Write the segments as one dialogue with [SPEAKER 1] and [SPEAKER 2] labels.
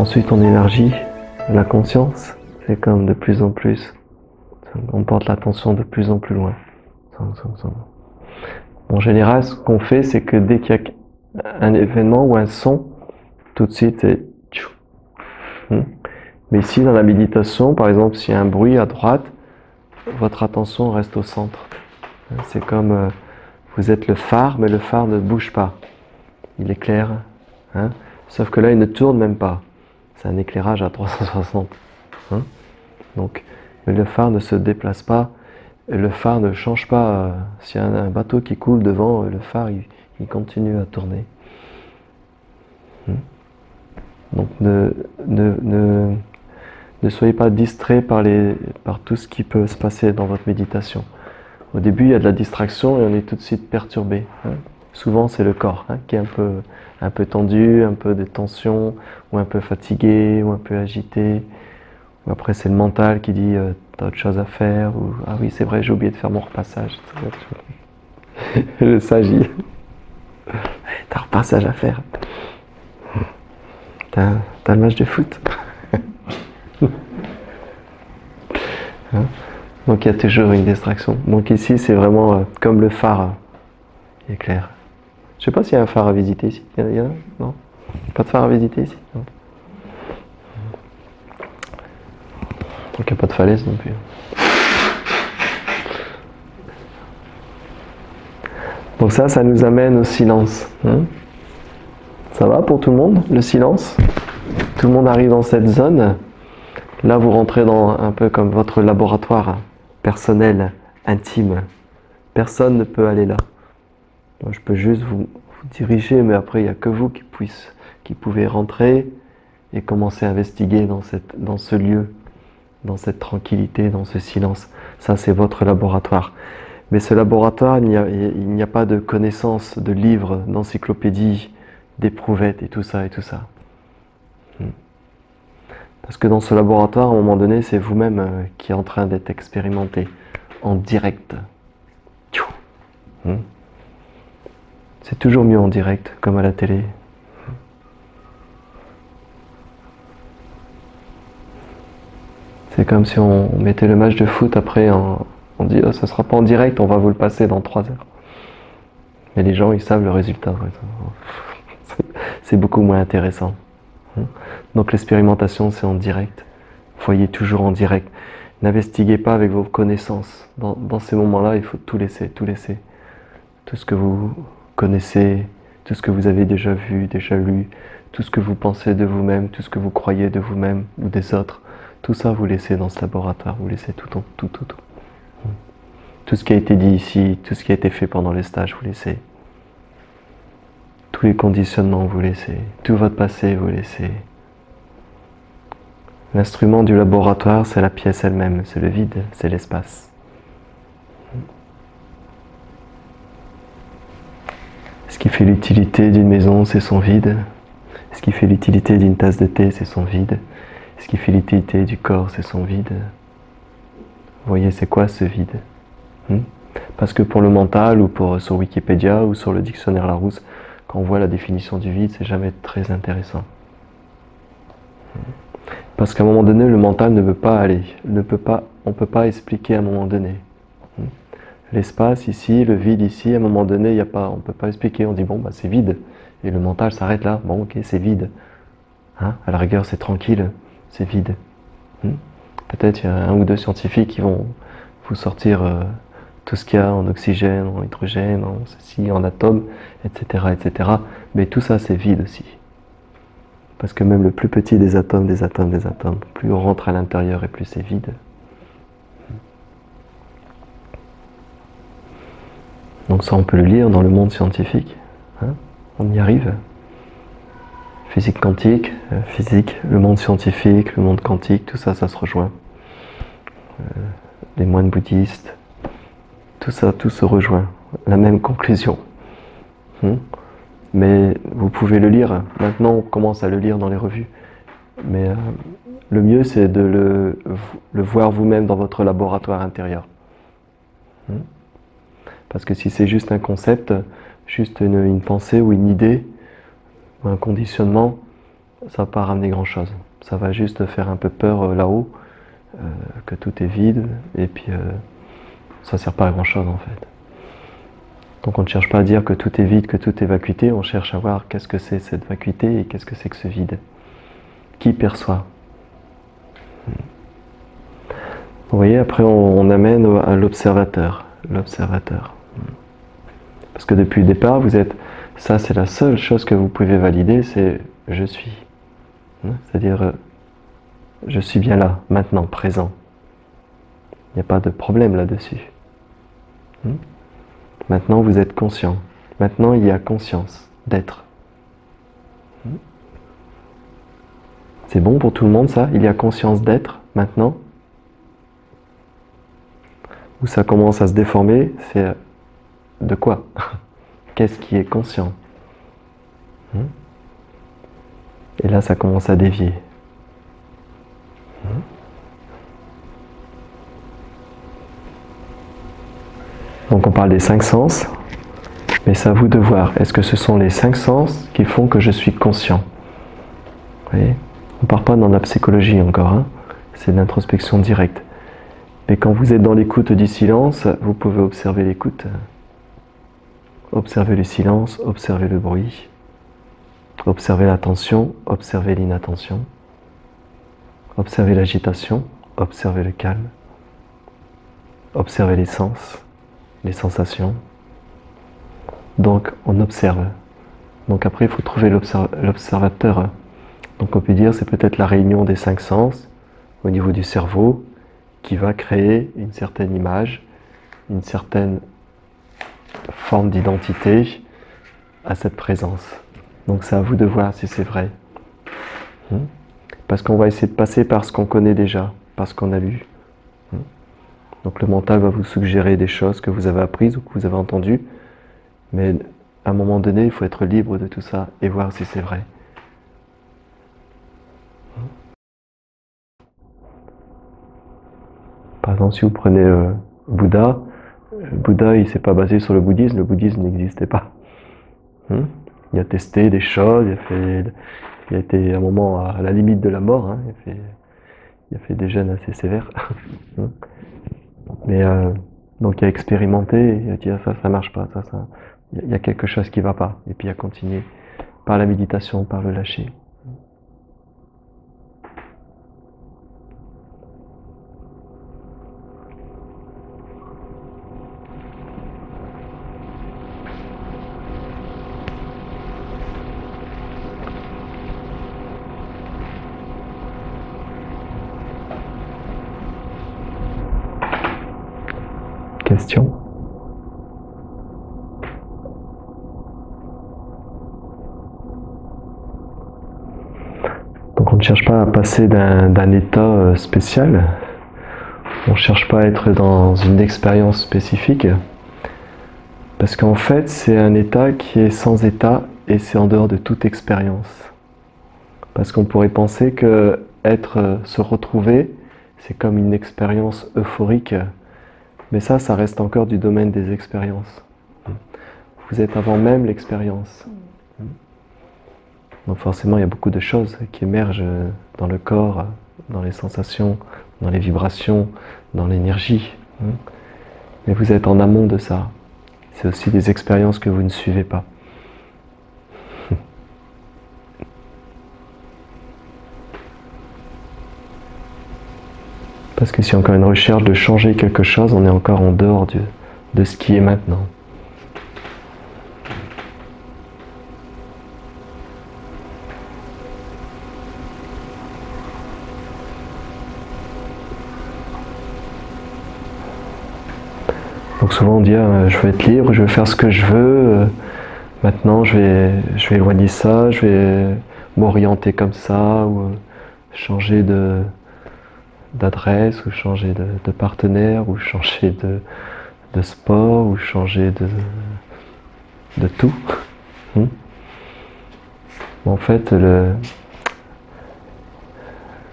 [SPEAKER 1] Ensuite, on élargit la conscience. C'est comme de plus en plus. On porte l'attention de plus en plus loin. En général, ce qu'on fait, c'est que dès qu'il y a un événement ou un son, tout de suite, c'est... Mais ici, dans la méditation, par exemple, s'il y a un bruit à droite, votre attention reste au centre. C'est comme vous êtes le phare, mais le phare ne bouge pas. Il éclaire. Hein? Sauf que là, il ne tourne même pas. C'est un éclairage à 360. Hein? Donc, mais le phare ne se déplace pas. Et le phare ne change pas. S'il y a un bateau qui coule devant, le phare, il continue à tourner. Donc, ne soyez pas distrait par tout ce qui peut se passer dans votre méditation. Au début, il y a de la distraction et on est tout de suite perturbé. Hein. Souvent, c'est le corps qui est un peu tendu, un peu de tension, ou un peu fatigué, ou un peu agité. Ou après, c'est le mental qui dit t'as autre chose à faire, ou ah oui, c'est vrai, j'ai oublié de faire mon repassage. Le sage dit t'as un repassage à faire. T'as le match de foot. Hein. Donc il y a toujours une distraction. Donc ici c'est vraiment comme le phare qui est clair. Je ne sais pas s'il y a un phare à visiter ici. Il y en a? Non? Pas de phare à visiter ici? Non. Donc il n'y a pas de falaise non plus. Donc ça nous amène au silence. Hein? Ça va pour tout le monde, le silence? Tout le monde arrive dans cette zone. Là vous rentrez dans un peu comme votre laboratoire personnel, intime. Personne ne peut aller là. Moi, je peux juste vous diriger, mais après, il n'y a que vous qui pouvez rentrer et commencer à investiguer dans ce lieu, dans cette tranquillité, dans ce silence. Ça, c'est votre laboratoire. Mais ce laboratoire, il n'y a pas de connaissances, de livres, d'encyclopédies, d'éprouvettes et tout ça et tout ça. Parce que dans ce laboratoire, à un moment donné, c'est vous-même qui est en train d'être expérimenté en direct. C'est toujours mieux en direct, comme à la télé. C'est comme si on mettait le match de foot après, on dit oh, ça sera pas en direct, on va vous le passer dans 3 heures. Mais les gens, ils savent le résultat. C'est beaucoup moins intéressant. Donc l'expérimentation, c'est en direct. Voyez toujours en direct. N'investiguez pas avec vos connaissances. Dans ces moments-là, il faut tout laisser, tout laisser. Tout ce que vous connaissez, tout ce que vous avez déjà vu, déjà lu, tout ce que vous pensez de vous-même, tout ce que vous croyez de vous-même ou des autres, tout ça vous laissez dans ce laboratoire, vous laissez tout. Tout ce qui a été dit ici, tout ce qui a été fait pendant les stages, vous laissez. Tous les conditionnements, vous laissez. Tout votre passé, vous laissez. L'instrument du laboratoire, c'est la pièce elle-même, c'est le vide, c'est l'espace. Ce qui fait l'utilité d'une maison, c'est son vide. Ce qui fait l'utilité d'une tasse de thé, c'est son vide. Ce qui fait l'utilité du corps, c'est son vide. Vous voyez, c'est quoi ce vide? Parce que pour le mental, ou sur Wikipédia, ou sur le dictionnaire Larousse, quand on voit la définition du vide, c'est jamais très intéressant. Parce qu'à un moment donné, le mental ne veut pas aller. On ne peut pas expliquer à un moment donné. L'espace ici, le vide ici, à un moment donné, on ne peut pas expliquer. On dit bon, bah, c'est vide. Et le mental s'arrête là. Bon, ok, c'est vide. À la rigueur, c'est tranquille, c'est vide. Peut-être il y a 1 ou 2 scientifiques qui vont vous sortir tout ce qu'il y a en oxygène, en hydrogène, en ceci, en atomes, etc., etc. Mais tout ça, c'est vide aussi. Parce que même le plus petit des atomes, plus on rentre à l'intérieur et plus c'est vide. Donc ça, on peut le lire dans le monde scientifique. On y arrive. Physique quantique, le monde scientifique, le monde quantique, tout ça, ça se rejoint. Les moines bouddhistes, tout ça, tout se rejoint. La même conclusion. Mais vous pouvez le lire. Maintenant, on commence à le lire dans les revues. Mais le mieux, c'est de le voir vous-même dans votre laboratoire intérieur. Parce que si c'est juste un concept, juste une pensée ou une idée, ou un conditionnement, ça va pas ramener grand chose. Ça va juste faire un peu peur là-haut, que tout est vide, et puis ça sert pas à grand chose en fait. Donc on ne cherche pas à dire que tout est vide, que tout est vacuité, on cherche à voir qu'est-ce que c'est cette vacuité et qu'est-ce que c'est que ce vide. Qui perçoit? Vous voyez, après on amène à l'observateur. L'observateur. Parce que depuis le départ, vous êtes... Ça, c'est la seule chose que vous pouvez valider, c'est « je suis ». C'est-à-dire, je suis bien là, maintenant, présent. Il n'y a pas de problème là-dessus. Maintenant, vous êtes conscient. Maintenant, il y a conscience d'être. C'est bon pour tout le monde, ça? Il y a conscience d'être, maintenant? Où ça commence à se déformer, c'est de quoi? Qu'est-ce qui est conscient? Et là, ça commence à dévier. Donc on parle des 5 sens, mais c'est à vous de voir. Est-ce que ce sont les 5 sens qui font que je suis conscient? Vous voyez? On ne part pas dans la psychologie encore, hein? C'est de l'introspection directe. Mais quand vous êtes dans l'écoute du silence, vous pouvez observer l'écoute. Observez le silence, observez le bruit, observez l'attention, observez l'inattention, observez l'agitation, observez le calme, observez les sens, les sensations. Donc on observe. Donc après il faut trouver l'observateur. Donc on peut dire c'est peut-être la réunion des 5 sens au niveau du cerveau qui va créer une certaine image, une certaine forme d'identité à cette présence. Donc c'est à vous de voir si c'est vrai. Parce qu'on va essayer de passer par ce qu'on connaît déjà, par ce qu'on a lu. Donc le mental va vous suggérer des choses que vous avez apprises ou que vous avez entendues, mais à un moment donné, il faut être libre de tout ça et voir si c'est vrai. Par exemple, si vous prenez Bouddha, Bouddha, il ne s'est pas basé sur le bouddhisme n'existait pas. Il a testé des choses, il a été à un moment à la limite de la mort, hein, il a fait des jeûnes assez sévères. Mais donc il a expérimenté, il a dit ça marche pas, il y a quelque chose qui va pas, et puis il a continué par la méditation, par le lâcher. Question? Donc on ne cherche pas à passer d'un état spécial, on ne cherche pas à être dans une expérience spécifique, parce qu'en fait c'est un état qui est sans état et c'est en dehors de toute expérience. Parce qu'on pourrait penser que se retrouver, c'est comme une expérience euphorique. Mais ça reste encore du domaine des expériences. Vous êtes avant même l'expérience. Donc forcément, il y a beaucoup de choses qui émergent dans le corps, dans les sensations, dans les vibrations, dans l'énergie. Mais vous êtes en amont de ça. C'est aussi des expériences que vous ne suivez pas. Parce que si encore une recherche de changer quelque chose, on est encore en dehors de ce qui est maintenant. Donc souvent on dit je veux être libre, je veux faire ce que je veux, maintenant je vais éloigner ça, je vais m'orienter comme ça, ou changer d'adresse, ou changer de partenaire, ou changer de sport, ou changer de tout. En fait,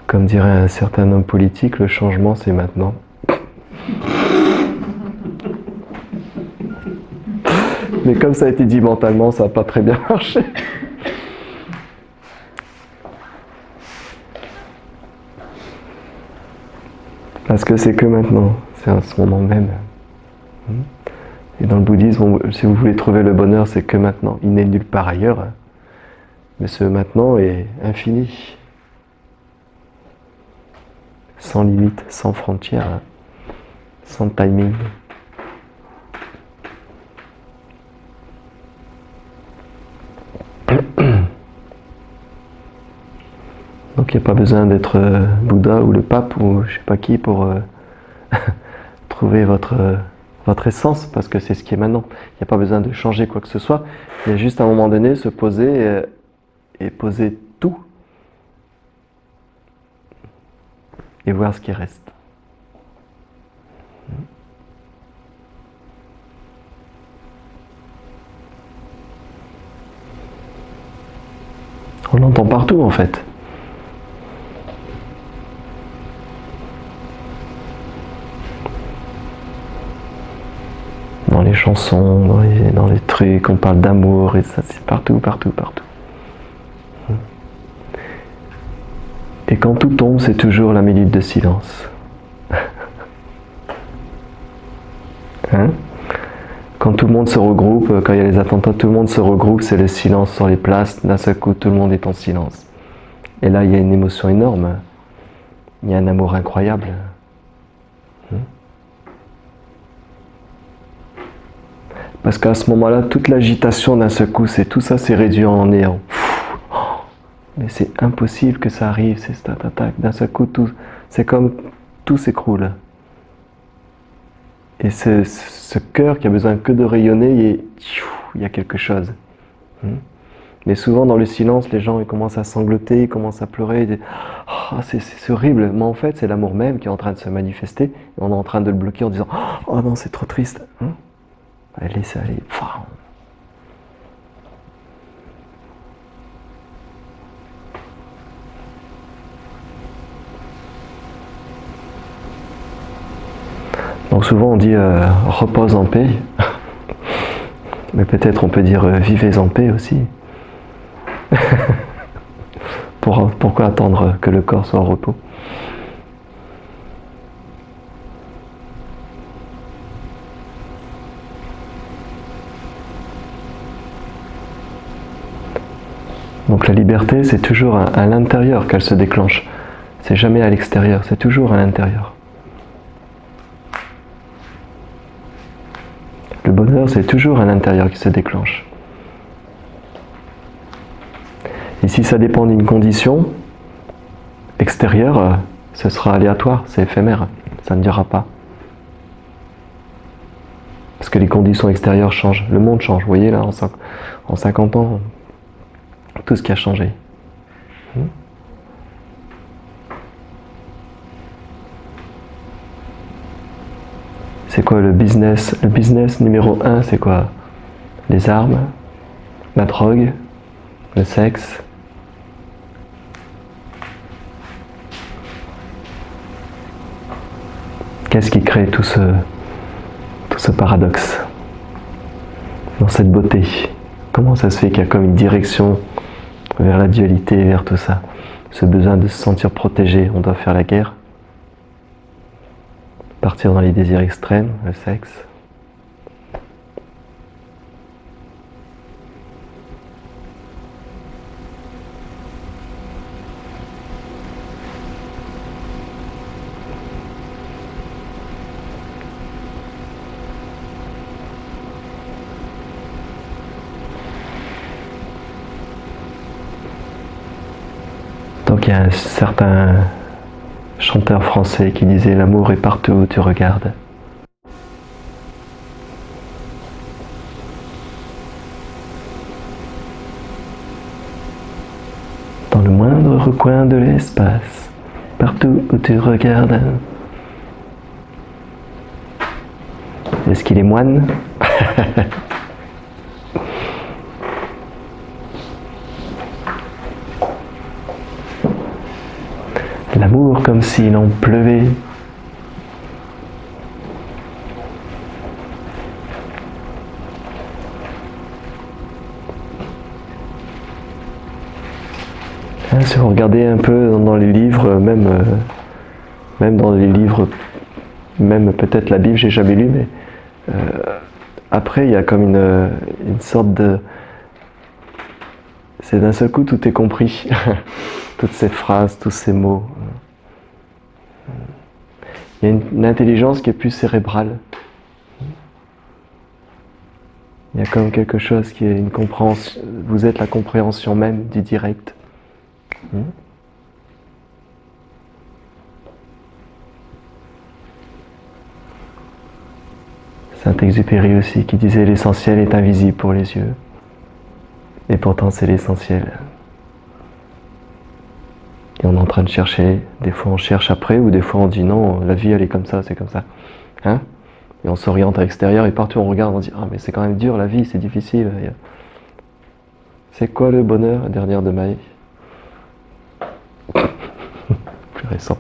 [SPEAKER 1] comme dirait un certain homme politique, le changement c'est maintenant. Mais comme ça a été dit mentalement, ça n'a pas très bien marché. que c'est que maintenant, c'est à ce moment même. Et dans le bouddhisme, si vous voulez trouver le bonheur, c'est que maintenant. Il n'est nulle part ailleurs. Mais ce maintenant est infini. Sans limite, sans frontières, sans timing. Donc il n'y a pas besoin d'être Bouddha ou le pape ou je sais pas qui pour trouver votre essence, parce que c'est ce qui est maintenant. Il n'y a pas besoin de changer quoi que ce soit. Il y a juste à un moment donné se poser et poser tout et voir ce qui reste. On l'entend partout en fait. Dans les chansons, dans les trucs, on parle d'amour et ça, c'est partout, partout, partout. Et quand tout tombe, c'est toujours la minute de silence. Hein? Quand tout le monde se regroupe, quand il y a les attentats, tout le monde se regroupe, c'est le silence sur les places, d'un seul coup, tout le monde est en silence. Et là, il y a une émotion énorme, il y a un amour incroyable. Parce qu'à ce moment-là, toute l'agitation d'un seul coup, tout ça, c'est réduit en néant. Mais c'est impossible que ça arrive, c'est cette attaque. D'un seul coup, c'est comme tout s'écroule. Et ce cœur qui a besoin que de rayonner, il y a quelque chose. Mais souvent, dans le silence, les gens ils commencent à sangloter, ils commencent à pleurer. Ils disent, oh, c'est horrible. Mais en fait, c'est l'amour même qui est en train de se manifester. Et on est en train de le bloquer en disant, oh non, c'est trop triste. Laissez aller. Donc souvent on dit repose en paix, mais peut-être on peut dire vivez en paix aussi. Pourquoi attendre que le corps soit au repos? Donc la liberté, c'est toujours à l'intérieur qu'elle se déclenche. C'est jamais à l'extérieur, c'est toujours à l'intérieur. Le bonheur, c'est toujours à l'intérieur qui se déclenche. Et si ça dépend d'une condition extérieure, ce sera aléatoire, c'est éphémère, ça ne durera pas. Parce que les conditions extérieures changent, le monde change. Vous voyez là, en 50 ans, tout ce qui a changé. C'est quoi le business? Le business numéro 1, c'est quoi? Les armes, la drogue, le sexe. Qu'est-ce qui crée tout ce paradoxe dans cette beauté? Comment ça se fait qu'il y a comme une direction vers la dualité, vers tout ça? Ce besoin de se sentir protégé, on doit faire la guerre, partir dans les désirs extrêmes, le sexe. Donc il y a un certain chanteur français qui disait « L'amour est partout où tu regardes ». Dans le moindre recoin de l'espace, partout où tu regardes. Est-ce qu'il est moine? L'amour comme s'il en pleuvait. Si vous regardez un peu dans les livres, même dans les livres Même peut-être la Bible, j'ai jamais lu, mais après, il y a comme une sorte de... C'est d'un seul coup, tout est compris. Toutes ces phrases, tous ces mots. Il y a une intelligence qui est plus cérébrale. Il y a comme quelque chose qui est une compréhension. Vous êtes la compréhension même du direct. Saint-Exupéry aussi qui disait l'essentiel est invisible pour les yeux. Et pourtant c'est l'essentiel. Et on est en train de chercher, des fois on cherche après, ou des fois on dit non, la vie elle est comme ça, c'est comme ça. Hein? Et on s'oriente à l'extérieur et partout on regarde, on dit ah mais c'est quand même dur la vie, c'est difficile. C'est quoi le bonheur dernière de ma vie? Plus récent.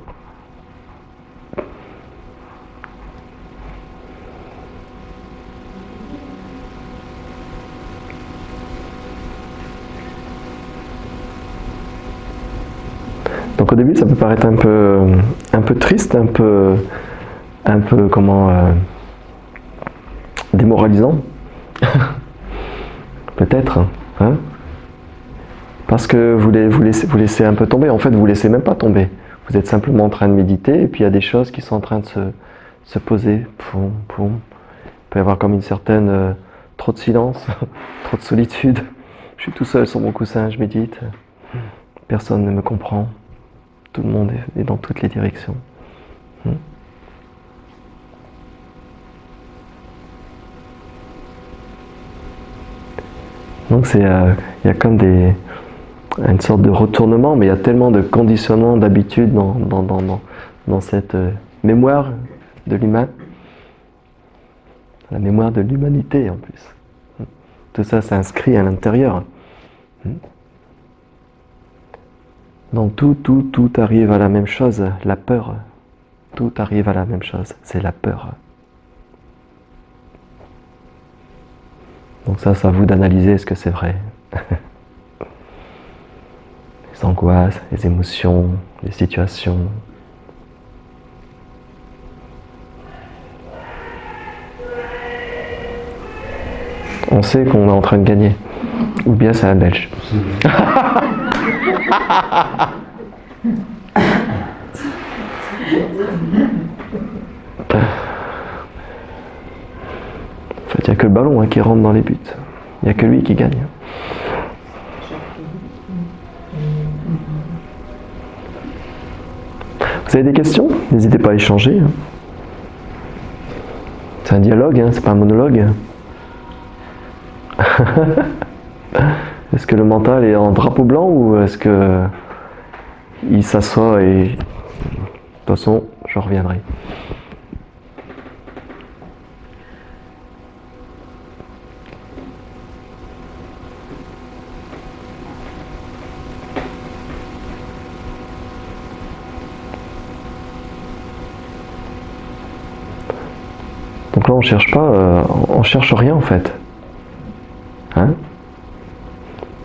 [SPEAKER 1] Donc au début ça peut paraître un peu triste, un peu comment démoralisant. Peut-être, hein? Parce que vous laissez un peu tomber. En fait, vous laissez même pas tomber. Vous êtes simplement en train de méditer et puis il y a des choses qui sont en train de se poser. Poum, poum. Il peut y avoir comme une certaine trop de silence, trop de solitude. Je suis tout seul sur mon coussin, je médite. Personne ne me comprend. Tout le monde est dans toutes les directions. Donc il y a comme une sorte de retournement, mais il y a tellement de conditionnements, d'habitudes dans cette mémoire de l'humain, la mémoire de l'humanité en plus. Tout ça s'inscrit à l'intérieur. Donc tout arrive à la même chose, la peur. Tout arrive à la même chose, c'est la peur. Donc ça, c'est à vous d'analyser est-ce que c'est vrai. Les angoisses, les émotions, les situations. On sait qu'on est en train de gagner. Ou bien c'est un Belge. En fait, il n'y a que le ballon qui rentre dans les buts. Il n'y a que lui qui gagne. Vous avez des questions? N'hésitez pas à échanger. C'est un dialogue, c'est pas un monologue. Est-ce que le mental est en drapeau blanc ou est-ce que il s'assoit et de toute façon je reviendrai. Donc là on cherche pas, on cherche rien en fait. Hein?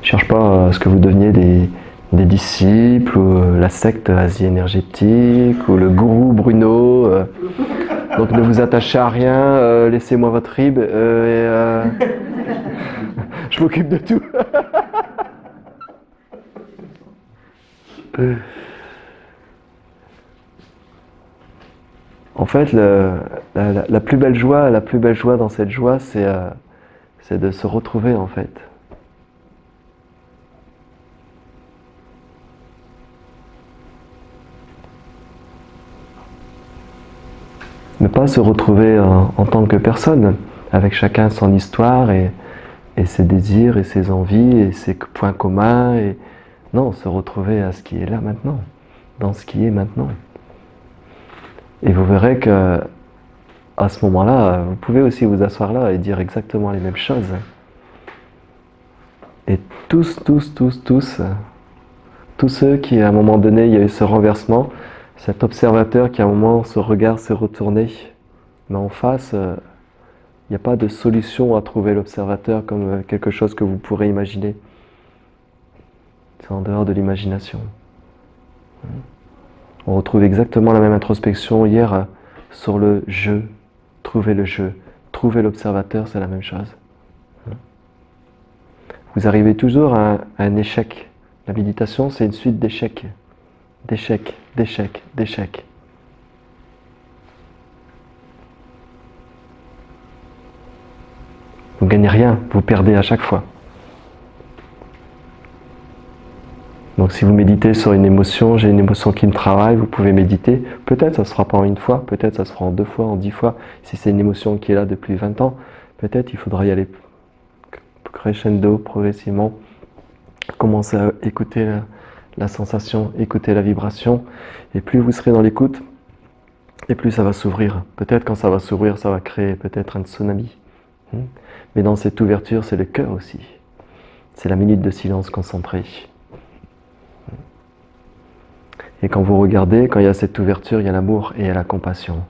[SPEAKER 1] On cherche pas à ce que vous deveniez des disciples, ou la secte Asie énergétique, ou le gourou Bruno. Donc ne vous attachez à rien, laissez-moi votre rib et je m'occupe de tout. En fait, la plus belle joie dans cette joie, c'est de se retrouver en fait. Ne pas se retrouver en tant que personne, avec chacun son histoire et ses désirs et ses envies et ses points communs. Non, se retrouver à ce qui est là maintenant, dans ce qui est maintenant. Et vous verrez que à ce moment-là, vous pouvez aussi vous asseoir là et dire exactement les mêmes choses. Et tous ceux qui à un moment donné, il y a eu ce renversement, cet observateur qui à un moment, ce regard s'est retourné, mais en face, il n'y a pas de solution à trouver l'observateur comme quelque chose que vous pourrez imaginer. C'est en dehors de l'imagination. On retrouve exactement la même introspection. Hier, sur le je, trouver le je, trouver l'observateur, c'est la même chose. Vous arrivez toujours à un échec. La méditation, c'est une suite d'échecs, d'échecs, d'échecs, d'échecs. Vous ne gagnez rien, vous perdez à chaque fois. Donc si vous méditez sur une émotion, j'ai une émotion qui me travaille, vous pouvez méditer. Peut-être ça ne se fera pas en une fois, peut-être ça se fera en 2 fois, en 10 fois. Si c'est une émotion qui est là depuis 20 ans, peut-être il faudra y aller crescendo, progressivement. Commencer à écouter la sensation, écouter la vibration. Et plus vous serez dans l'écoute, et plus ça va s'ouvrir. Peut-être quand ça va s'ouvrir, ça va créer peut-être un tsunami. Mais dans cette ouverture, c'est le cœur aussi. C'est la minute de silence concentré. Et quand vous regardez, quand il y a cette ouverture, il y a l'amour et il y a la compassion.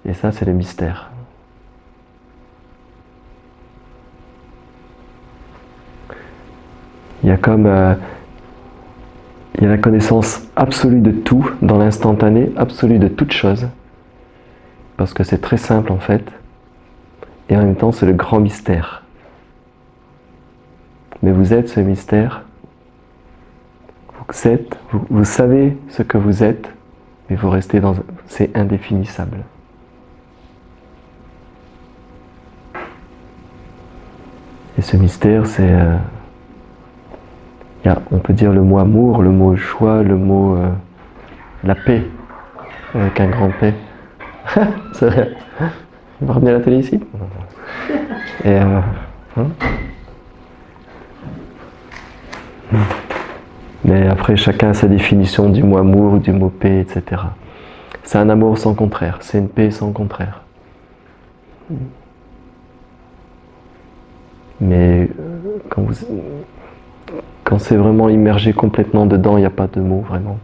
[SPEAKER 1] Et ça, c'est le mystère. Il y a comme... il y a la connaissance absolue de tout, dans l'instantané, absolue de toute chose. Parce que c'est très simple en fait. Et en même temps, c'est le grand mystère. Mais vous êtes ce mystère. Vous savez ce que vous êtes, mais vous restez dans... C'est indéfinissable. Et ce mystère, c'est... on peut dire le mot amour, le mot joie, le mot... la paix, avec un grand P. C'est vrai. Vous ramenez la télé ici. Et... Mais après, chacun a sa définition du mot amour, du mot paix, etc. C'est un amour sans contraire, c'est une paix sans contraire. Mais quand c'est vraiment immergé complètement dedans, il n'y a pas de mots vraiment.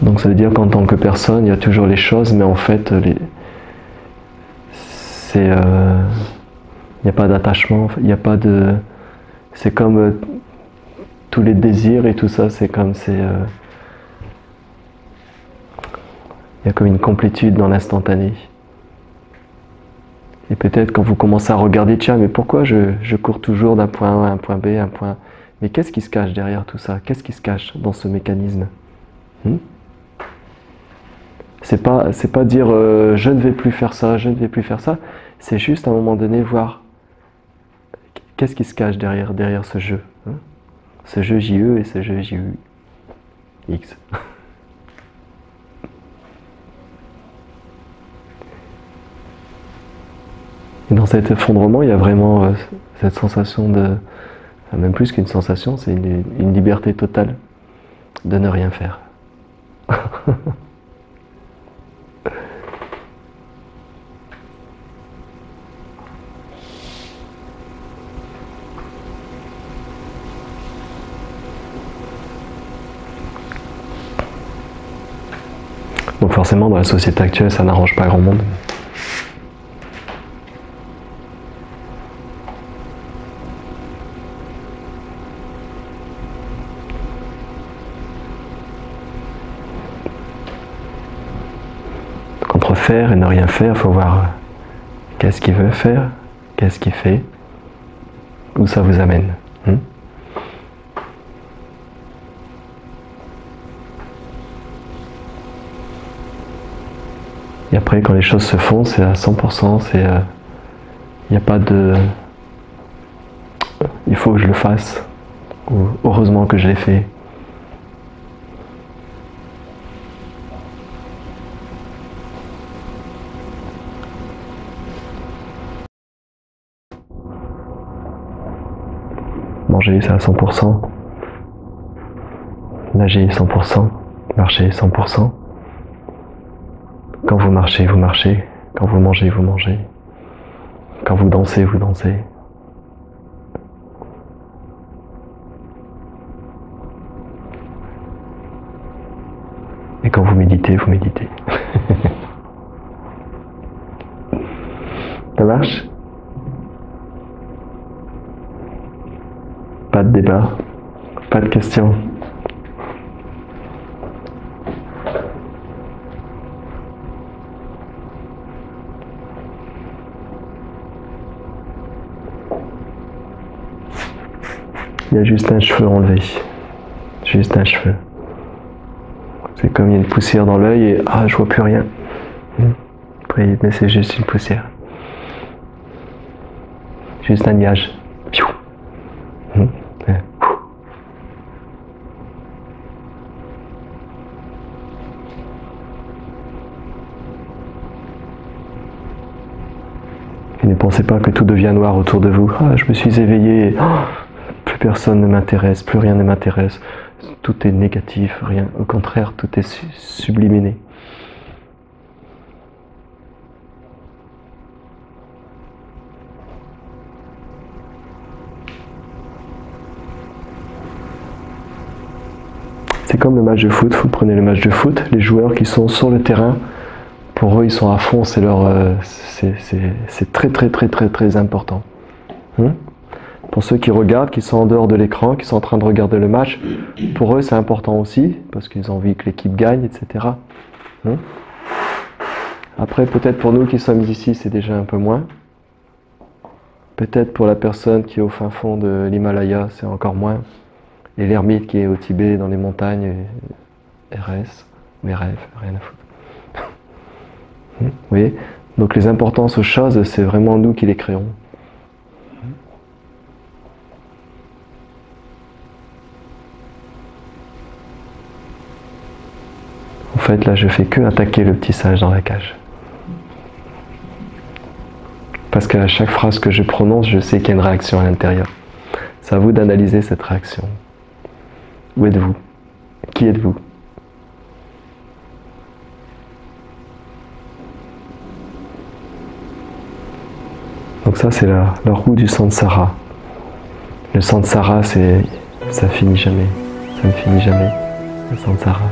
[SPEAKER 1] Donc ça veut dire qu'en tant que personne, il y a toujours les choses, mais en fait, il n'y a pas d'attachement, il n'y a pas de... C'est comme tous les désirs et tout ça, c'est comme... il y a comme une complétude dans l'instantané. Et peut-être quand vous commencez à regarder, tiens, mais pourquoi je cours toujours d'un point A à un point B, un point... Mais qu'est-ce qui se cache derrière tout ça? Qu'est-ce qui se cache dans ce mécanisme? C'est pas dire je ne vais plus faire ça, je ne vais plus faire ça. C'est juste à un moment donné voir qu'est-ce qui se cache derrière ce jeu. Ce jeu JE et ce jeu JUX. Et dans cet effondrement, il y a vraiment cette sensation de... Même plus qu'une sensation, c'est une liberté totale de ne rien faire. Donc forcément, dans la société actuelle, ça n'arrange pas grand monde. Donc entre faire et ne rien faire, il faut voir qu'est-ce qu'il veut faire, qu'est-ce qu'il fait, où ça vous amène. Et après, quand les choses se font, c'est à 100%, il n'y a pas de... Il faut que je le fasse, ou heureusement que je l'ai fait. Manger, c'est à 100%. Nager, 100%. Marcher, 100%. Quand vous marchez, vous marchez. Quand vous mangez, vous mangez. Quand vous dansez, vous dansez. Et quand vous méditez, vous méditez. Ça marche? de débat, pas de questions. Il y a juste un cheveu enlevé. Juste un cheveu. C'est comme il y a une poussière dans l'œil et ah, je vois plus rien. Après, mais c'est juste une poussière. Juste un nuage. Et ne pensez pas que tout devient noir autour de vous. Ah, je me suis éveillé. Plus personne ne m'intéresse, plus rien ne m'intéresse. Tout est négatif, rien. Au contraire, tout est subliminé. C'est comme le match de foot. Vous prenez le match de foot, les joueurs qui sont sur le terrain, pour eux, ils sont à fond. C'est leur, c'est très important. Pour ceux qui regardent, qui sont en dehors de l'écran, qui sont en train de regarder le match, pour eux c'est important aussi, parce qu'ils ont envie que l'équipe gagne, etc. Après, peut-être pour nous qui sommes ici, c'est déjà un peu moins. Peut-être pour la personne qui est au fin fond de l'Himalaya, c'est encore moins. Et l'ermite qui est au Tibet, dans les montagnes, RS, mes rêves, rien à foutre. Vous voyez ? Donc les importances aux choses, c'est vraiment nous qui les créons. En fait, là, je fais que attaquer le petit sage dans la cage. Parce qu'à chaque phrase que je prononce, je sais qu'il y a une réaction à l'intérieur. C'est à vous d'analyser cette réaction. Où êtes-vous? Qui êtes-vous? Donc ça, c'est la roue du Sansara. Le Sansara, ça finit jamais. Ça ne finit jamais. Le Sansara.